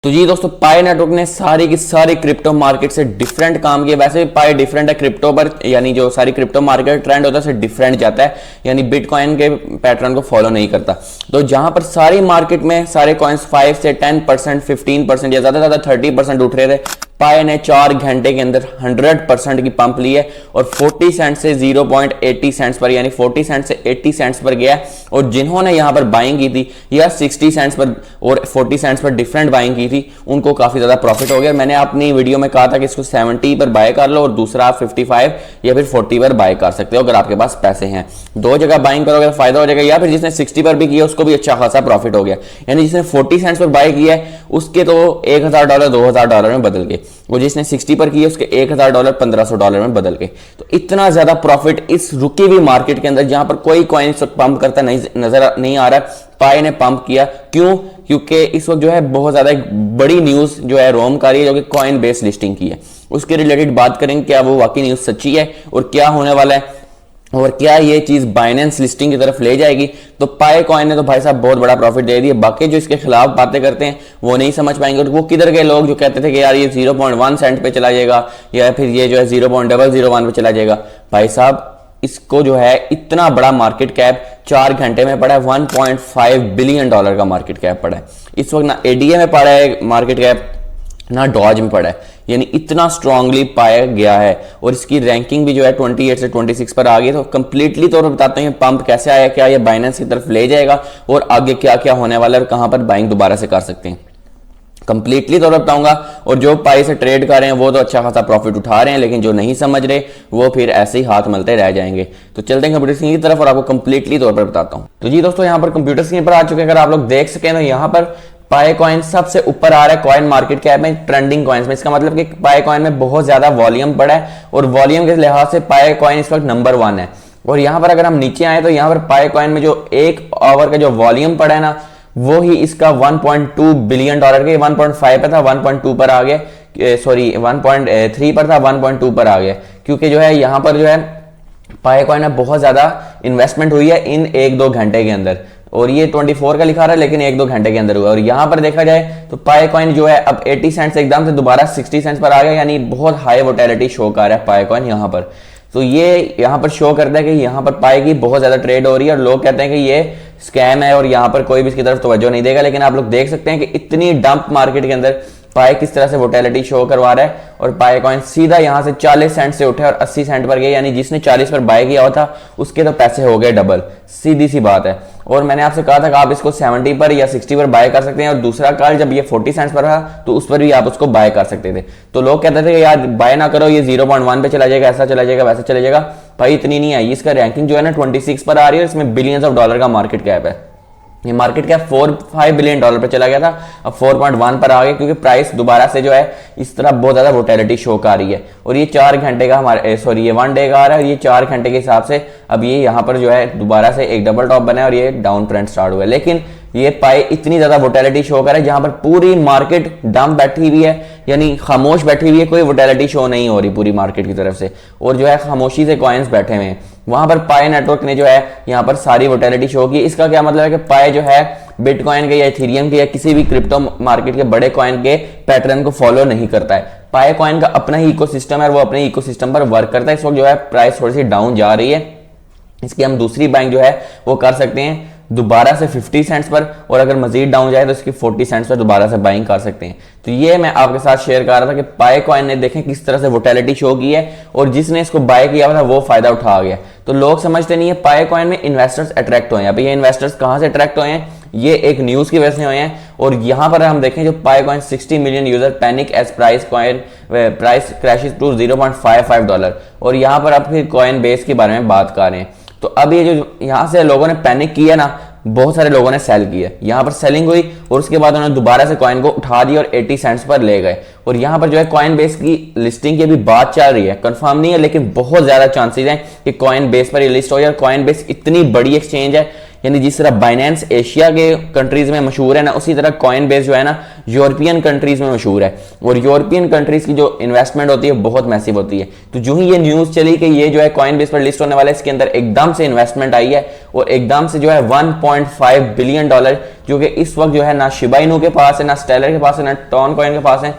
तो जी दोस्तों, पाई नेटवर्क ने सारी की सारी क्रिप्टो मार्केट से डिफरेंट काम किया। वैसे भी पाई डिफरेंट है क्रिप्टो पर, यानी जो सारी क्रिप्टो मार्केट ट्रेंड होता है उससे डिफरेंट जाता है, यानी बिटकॉइन के पैटर्न को फॉलो नहीं करता। तो जहां पर सारी मार्केट में सारे कॉइन्स 5 से 10%, 15% या ज्यादा से ज्यादा 30% उठ रहे थे, पाई ने 4 घंटे के अंदर 100% की पंप ली है और 40 सेंट से 0.80 सेंट्स पर, यानी 40 सेंट से 80 सेंट्स पर गया। और जिन्होंने यहां पर बाइंग की थी या 60 सेंट्स पर और 40 सेंट्स पर डिफरेंट बाइंग की थी, उनको काफी ज्यादा प्रॉफिट हो गया। मैंने अपनी वीडियो में कहा था कि इसको 70 पर बाय कर लो और दूसरा आप 55 या फिर 40 पर बाय कर सकते हो अगर आपके पास पैसे हैं। दो जगह बाइंग करोगे तो फायदा हो जाएगा। या फिर जिसने 60 पर भी किया उसको भी अच्छा खासा प्रॉफिट हो गया, यानी जिसने 40 सेंट्स पर बाय किया है उसके तो $1000 $2000 में बदल गए, वो जिसने 60 पर किया उसके $1000 $1500 में बदल गए। तो इतना ज्यादा प्रॉफिट इस रुकी हुई मार्केट के अंदर, जहां पर कोई कॉइन पंप करता नहीं नजर नहीं आ रहा, पाई ने पंप किया। क्यों? क्योंकि इस वक्त जो है बहुत ज्यादा एक बड़ी न्यूज जो है रोम का रही है, जो कि कॉइन बेस लिस्टिंग की है। उसके रिलेटेड बात करेंगे, क्या वो वाकई न्यूज सच्ची है और क्या होने वाला है और क्या ये चीज बाइनेंस लिस्टिंग की तरफ ले जाएगी। तो पाई कॉइन ने तो भाई साहब बहुत बड़ा प्रॉफिट दे दिया। बाकी जो इसके खिलाफ बातें करते हैं वो नहीं समझ पाएंगे। और वो किधर गए लोग जो कहते थे कि यार ये 0.1 सेंट पे चला जाएगा या फिर ये जो है 0.001 पे चला जाएगा। भाई साहब, इसको जो है इतना बड़ा मार्केट कैप 4 घंटे में पड़ा है, $1.5 बिलियन का मार्केट कैप पड़ा है। इस वक्त ना एडीए में पड़ा है मार्केट कैप, ना डॉज में पड़ा है, यानी इतना स्ट्रांगली पाया गया है। और इसकी रैंकिंग भी जो है 28 से 26 पर आ गई। तो कंप्लीटली तौर पर बताते हैं पंप कैसे आया, क्या ये बाइनेंस की तरफ ले जाएगा और आगे क्या क्या होने वाला है और कहां पर बाइंग दोबारा से कर सकते हैं, कंप्लीटली तौर पर बताऊंगा। और जो पाई से ट्रेड कर रहे हैं वो तो अच्छा खासा प्रॉफिट उठा रहे हैं, लेकिन जो नहीं समझ रहे वो फिर ऐसे ही हाथ मलते रह जाएंगे। तो चलते हैं कंप्यूटर स्क्रीन की तरफ और आपको कंप्लीटली तौर पर बताता हूं। तो जी दोस्तों, यहाँ पर कंप्यूटर स्क्रीन पर आ चुके हैं। अगर आप लोग देख सकें तो यहाँ पर पाई कॉइन सबसे ऊपर आ रहा है कॉइन मार्केट कैप में, ट्रेंडिंग कॉइन्स में। इसका मतलब कि पाई कॉइन में बहुत ज्यादा वॉल्यूम पड़ा है और वॉल्यूम के लिहाज से पाई कॉइन इस वक्त नंबर 1 है। और यहाँ पर अगर हम नीचे आए तो यहाँ पर पाई कॉइन में जो 1 आवर का जो वॉल्यूम पड़ा है ना, वो ही इसका $1.2 बिलियन के 1.5 पे था, 1.2 पर आ गया। सॉरी 1.3 पर था, 1.2 पर आ गया। क्योंकि जो है यहाँ पर जो है पाई कॉइन में बहुत ज्यादा इन्वेस्टमेंट हुई है इन 1-2 घंटे के अंदर। और ये 24 का लिखा रहा है लेकिन 1-2 घंटे के अंदर हुआ। और यहां पर देखा जाए तो पाई कॉइन जो है अब 80 सेंट से एकदम से दोबारा 60 सेंट पर आ गया, यानी बहुत हाई वोटेलिटी शो कर रहा है पाई कॉइन यहां पर। तो ये यहां पर शो करता है कि यहां पर पाई की बहुत ज्यादा ट्रेड हो रही है और लोग कहते हैं कि ये स्कैम है और यहां पर कोई भी इसकी तरफ तवज्जो नहीं देगा। लेकिन आप लोग देख सकते हैं कि इतनी डंप मार्केट के अंदर पाई किस तरह से वोटेलिटी शो करवा रहा है। और पाई कॉइन सीधा यहां से 40 सेंट से उठे और 80 सेंट पर गए, यानी जिसने 40 पर बाय किया हुआ था उसके तो पैसे हो गए डबल, सीधी सी बात है। और मैंने आपसे कहा था कि आप इसको 70 पर या 60 पर बाय कर सकते हैं और दूसरा कल जब ये 40 सेंट्स पर था तो उस पर भी आप उसको बाय कर सकते थे। तो लोग कहते थे कि यार बाय ना करो, ये 0.1 पे चला जाएगा, ऐसा चला जाएगा, वैसा चला जाएगा। भाई इतनी नहीं आई। इसका रैंकिंग जो है ना 26 पर आ रही है, इसमें बिलियंस ऑफ डॉलर का मार्केट कैप है। ये मार्केट कैप $4-5 बिलियन पर चला गया था, अब 4.1 पर आ गया, क्योंकि प्राइस दोबारा से जो है इस तरह बहुत ज्यादा वोटेलिटी शो कर रही है। और ये 4 घंटे का हमारे सॉरी ये 1 डे का आ रहा है। ये 4 घंटे के हिसाब से अब ये यहाँ पर जो है दोबारा से एक डबल टॉप बना है और ये डाउन ट्रेंड स्टार्ट हुआ है। लेकिन ये पाई इतनी ज्यादा वोटेलिटी शो कर रहा है जहां पर पूरी मार्केट डम बैठी हुई है, यानी खामोश बैठी हुई है, कोई वोटेलिटी शो नहीं हो रही पूरी मार्केट की तरफ से। और जो है खामोशी से कॉइन्स बैठे हुए हैं। वहां पर पाई नेटवर्क ने जो है यहाँ पर सारी वोटेलिटी शो की। इसका क्या मतलब है कि पाई जो है बिटकॉइन के या इथेरियम के या किसी भी क्रिप्टो मार्केट के बड़े कॉइन के पैटर्न को फॉलो नहीं करता है। पाई कॉइन का अपना ही इकोसिस्टम है, वो अपने इकोसिस्टम पर वर्क करता है। इस वक्त जो है प्राइस थोड़ी सी डाउन जा रही है, इसकी हम दूसरी बाइंग जो है वो कर सकते हैं दोबारा से 50 सेंट्स पर, और अगर मजीद डाउन जाए तो इसकी 40 सेंट्स पर दोबारा से बाइंग कर सकते हैं। तो ये मैं आपके साथ शेयर कर रहा था कि पाई कॉइन ने देखें किस तरह से वोटेलिटी शो की है और जिसने इसको बाय किया हुआ था वो फायदा उठा गया। तो लोग समझते नहीं है पाई कॉइन में इन्वेस्टर्स अट्रैक्ट हुए हैं। अभी ये इन्वेस्टर्स कहां से अट्रैक्ट हुए हैं? ये एक न्यूज की वजह से हुए हैं। और यहां पर हम देखें जो pi coin 60 million user panic as price crashes to $0.55। और यहां पर अब फिर कॉइन बेस के बारे में बात कर रहे हैं। तो अब ये जो यहां से लोगों ने पैनिक किया ना, बहुत सारे लोगों ने सेल किया, यहां पर सेलिंग हुई और उसके बाद उन्होंने दोबारा से कॉइन को उठा दिया और 80 सेंट्स पर ले गए। और यहां पर जो है कॉइन बेस की लिस्टिंग की अभी बात चल रही है, कंफर्म नहीं है लेकिन बहुत ज्यादा चांसेस हैं कि कॉइन बेस पर ये लिस्ट हो जाए। कॉइन बेस इतनी बड़ी एक्सचेंज है, यानी जिस तरह बाइनेंस एशिया के कंट्रीज में मशहूर है ना, उसी तरह कॉइन बेस जो है ना यूरोपियन कंट्रीज में मशहूर है। और यूरोपियन कंट्रीज की जो इन्वेस्टमेंट होती है बहुत मैसिव होती है। तो जो ही ये न्यूज चली कि ये जो है कॉइन बेस पर लिस्ट होने वाला है, इसके अंदर एकदम से इन्वेस्टमेंट आई है और एकदम से जो है 1.5 बिलियन डॉलर, जो कि इस वक्त जो है ना शिबा इनू के पास है, ना स्टेलर के पास है, ना टॉन कॉइन के पास है,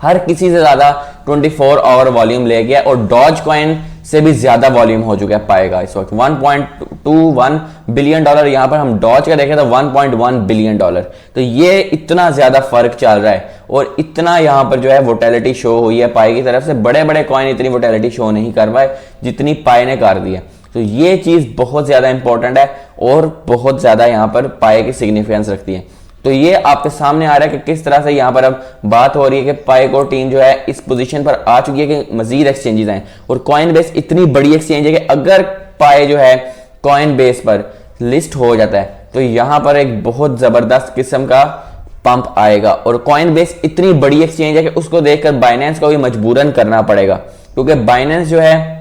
हर किसी से ज्यादा 24 आवर वॉल्यूम ले गया और डॉज कॉइन से भी ज्यादा वॉल्यूम हो चुका है पाएगा इस वक्त 1.21 बिलियन डॉलर। यहां पर हम डॉज का देखें तो 1.1 बिलियन डॉलर। तो ये इतना ज्यादा फर्क चल रहा है और इतना यहां पर जो है वोटेलिटी शो हुई है पाई की तरफ से। बड़े बड़े कॉइन इतनी वोटेलिटी शो नहीं कर पाए जितनी पाई ने कर दी है। तो ये चीज बहुत ज्यादा इंपॉर्टेंट है और बहुत ज्यादा यहां पर पाई की सिग्निफिकेंस रखती है। तो ये आपके सामने आ रहा है कि किस तरह से यहां पर अब बात हो रही है कि पाई को टीम जो है इस पोजीशन पर आ चुकी है कि मजीद एक्सचेंजेस हैं। और कॉइन बेस इतनी बड़ी एक्सचेंज है कि अगर पाई जो है कॉइन बेस पर लिस्ट हो जाता है तो यहां पर एक बहुत जबरदस्त किस्म का पंप आएगा। और कॉइन बेस इतनी बड़ी एक्सचेंज है कि उसको देखकर बाइनेंस को भी मजबूरन करना पड़ेगा, क्योंकि बाइनेंस जो है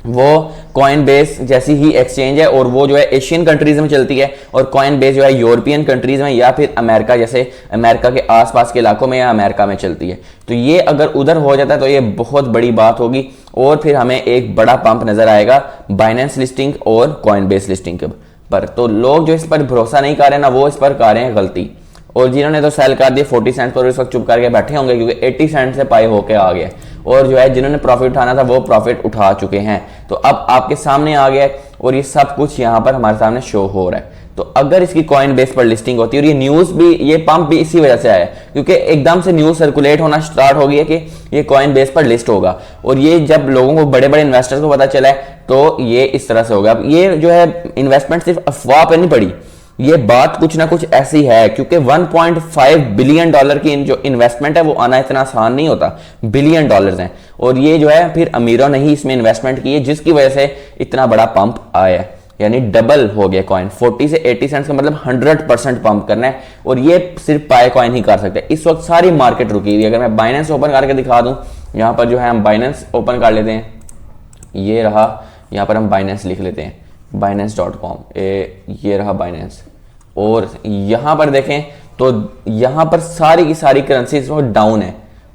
वो कॉइन बेस जैसी ही एक्सचेंज है और वो जो है एशियन कंट्रीज में चलती है और कॉइन बेस जो है यूरोपियन कंट्रीज में या फिर अमेरिका, जैसे अमेरिका के आसपास के इलाकों में या अमेरिका में चलती है। तो ये अगर उधर हो जाता है तो ये बहुत बड़ी बात होगी और फिर हमें एक बड़ा पंप नजर आएगा बाइनेंस लिस्टिंग और कॉइन बेस लिस्टिंग पर। तो लोग जो इस पर भरोसा नहीं कर रहे ना, वो इस पर कर रहे हैं गलती। और जिन्होंने तो सेल कर दिए 40 सेंट पर इस वक्त चुप करके बैठे होंगे क्योंकि 80 सेंट से पाई होके आ गए और जो है जिन्होंने प्रॉफिट उठाना था वो प्रॉफिट उठा चुके हैं। तो अब आपके सामने आ गया और ये सब कुछ यहाँ पर हमारे सामने शो हो रहा है। तो अगर इसकी कॉइन बेस पर लिस्टिंग होती है और ये न्यूज भी, ये पंप भी इसी वजह से आया क्योंकि एकदम से न्यूज सर्कुलेट होना स्टार्ट हो गया कि ये कॉइन बेस पर लिस्ट होगा। और ये जब लोगों को, बड़े बड़े इन्वेस्टर्स को पता चला है तो ये इस तरह से होगा। अब ये जो है इन्वेस्टमेंट सिर्फ अफवाह पर नहीं पड़ी, ये बात कुछ ना कुछ ऐसी है क्योंकि 1.5 बिलियन डॉलर की जो इन्वेस्टमेंट है वो आना इतना आसान नहीं होता, बिलियन डॉलर्स हैं। और ये जो है फिर अमीरों ने ही इसमें इन्वेस्टमेंट की है जिसकी वजह से इतना बड़ा पंप आया है, यानी डबल हो गया कॉइन। 40 से 80 सेंट्स का मतलब 100% पंप करना है और ये सिर्फ पाई कॉइन ही कर सकते हैं। इस वक्त सारी मार्केट रुकी हुई है। अगर मैं बाइनेंस ओपन करके दिखा दूं, यहाँ पर जो है हम बाइनेंस ओपन कर लेते हैं, ये रहा, यहाँ पर हम बाइनेंस लिख लेते हैं binance.com, ये रहा बाइनेंस। और यहां पर देखें तो यहां पर सारी की सारी करेंसीज डाउन है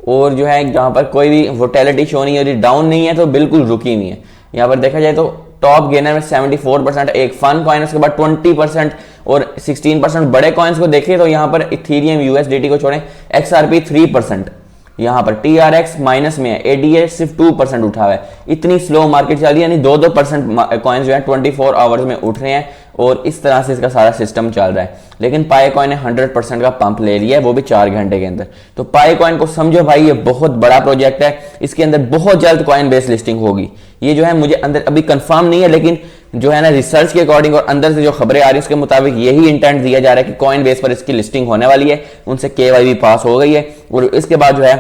और जो है यहां पर कोई भी वोटेलिटी शो नहीं है। यदि डाउन नहीं है तो बिल्कुल रुकी नहीं है। यहां पर देखा जाए तो टॉप गेनर में 74%, एक फन कॉइन, उसके बाद 20% और 16%। बड़े कॉइन्स को देखें तो यहां पर इथेरियम यूएसडीटी को छोड़ें, XRP 3%, यहां पर TRX माइनस में है, ADA सिर्फ 2% उठा हुआ है। इतनी स्लो मार्केट चल रही है, यानी 2% कॉइन्स जो है 24 आवर्स में उठ रहे हैं और इस तरह से इसका सारा सिस्टम चल रहा है। लेकिन पाई कॉइन ने 100% का पंप ले लिया है, वो भी 4 घंटे के अंदर। तो पाई कॉइन को समझो भाई, ये बहुत बड़ा प्रोजेक्ट है, इसके अंदर बहुत जल्द कॉइन बेस लिस्टिंग होगी। ये जो है मुझे अंदर अभी कंफर्म नहीं है, लेकिन जो है ना रिसर्च के अकॉर्डिंग और अंदर से जो खबरें आ रही है उसके मुताबिक यही इंटेंट दिया जा रहा है कि कॉइन बेस पर इसकी लिस्टिंग होने वाली है। उनसे KYB पास हो गई है और इसके बाद जो है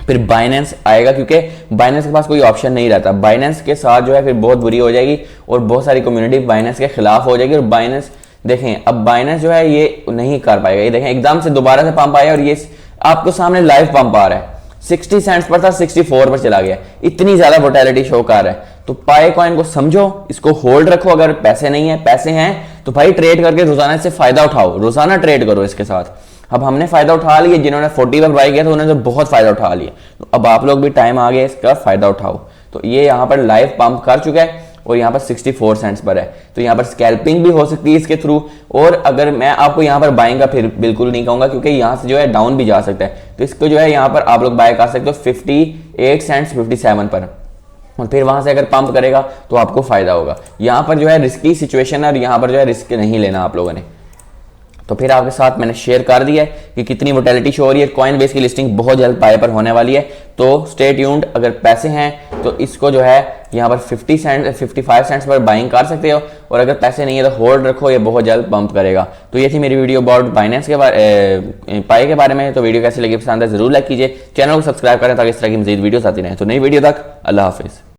फिर बाइनेंस आएगा, क्योंकि बाइनेंस के पास कोई ऑप्शन नहीं रहता। बाइनेंस के साथ जो है फिर बहुत बुरी हो जाएगी और बहुत सारी कम्युनिटी बाइनेंस के खिलाफ हो जाएगी। और बाइनेंस देखें, अब बाइनेंस जो है ये नहीं कर पाएगा। ये देखें एकदम से दोबारा से पंप आया और ये आपको सामने लाइव पंप आ रहा है। 60 सेंट्स पर था, 64 पर चला गया। इतनी ज्यादा वोटेलिटी शो कर रहा है। तो पाई कॉइन को समझो, इसको होल्ड रखो। अगर पैसे नहीं है, पैसे हैं तो भाई ट्रेड करके रोजाना इससे फायदा उठाओ, रोजाना ट्रेड करो इसके साथ। अब हमने फायदा उठा लिया, जिन्होंने 40 पर बाई किया था उन्होंने तो बहुत फायदा उठा लिया। तो अब आप लोग भी टाइम आ गया इसका फायदा उठाओ। तो ये यहाँ पर लाइव पंप कर चुका है और यहाँ पर 64 सेंट्स पर है। तो यहाँ पर स्कैल्पिंग भी हो सकती है इसके थ्रू। और अगर मैं आपको यहाँ पर बाइंग का फिर बिल्कुल नहीं कहूंगा, क्योंकि यहाँ से जो है डाउन भी जा सकता है। तो इसको जो है यहाँ पर आप लोग बाय कर सकते हो 58 सेंट्स 57 पर, और फिर वहां से अगर पंप करेगा तो आपको फायदा होगा। यहाँ पर जो है रिस्की सिचुएशन है और यहाँ पर जो है रिस्क नहीं लेना आप लोगों ने। तो फिर आपके साथ मैंने शेयर कर दिया है कि कितनी वोटेलिटी शो हो रही है। कॉइन बेस की लिस्टिंग बहुत जल्द पाई पर होने वाली है, तो स्टे ट्यून्ड। अगर पैसे हैं तो इसको जो है यहाँ पर 55 सेंट्स पर बाइंग कर सकते हो, और अगर पैसे नहीं है तो होल्ड रखो, ये बहुत जल्द पंप करेगा। तो ये थी मेरी वीडियो अबाउट बाइनेंस के बारे, पाई के बारे में। तो वीडियो कैसे लगी, पसंद है जरूर लाइक कीजिए, चैनल को सब्सक्राइब करें ताकि इस तरह की मजीद वीडियोस आती रहें। तो नई वीडियो तक अल्लाह हाफिज़।